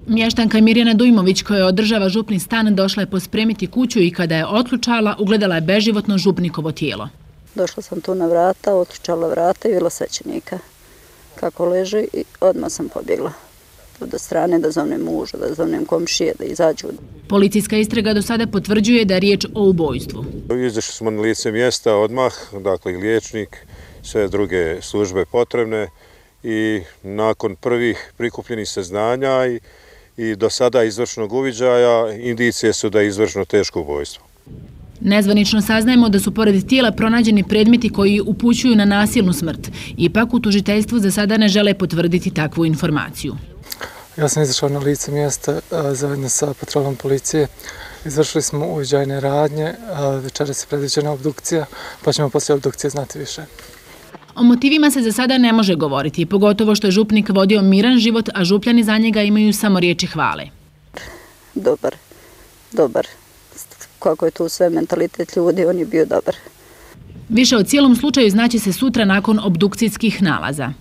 Mještanka Mirjana Dujmović, koja održava župni stan, došla je pospremiti kuću i kada je otključala, ugledala je beživotno župnikovo tijelo. Došla sam tu na vrata, otključala vrata i vidjela svećenika kako leži i odmah sam pobjegla do strane da zovnem muža, da zovnem komšije, da izađu. Policijska istraga do sada potvrđuje da je riječ o ubojstvu. Izašli smo na lice mjesta odmah, dakle liječnik, sve druge službe potrebne i nakon prvih prikupljenih saznanja i do sada izvršnog uviđaja indicije su da je izvršeno teško ubojstvo. Nezvanično saznajemo da su pored tijela pronađeni predmeti koji upućuju na nasilnu smrt. Ipak u tužiteljstvu za sada ne žele potvrditi takvu informaciju. Ja sam izašao na lice mjesta zajedno sa patrolom policije. Izvršili smo uviđajne radnje, večeras je predviđena obdukcija, pa ćemo poslije obdukcije znati više. O motivima se za sada ne može govoriti, pogotovo što je župnik vodio miran život, a župljani za njega imaju samo riječi hvale. Dobar. Kako je tu sve mentalitet ljudi, on je bio dobar. Više o cijelom slučaju znaće se sutra nakon obdukcijskih nalaza.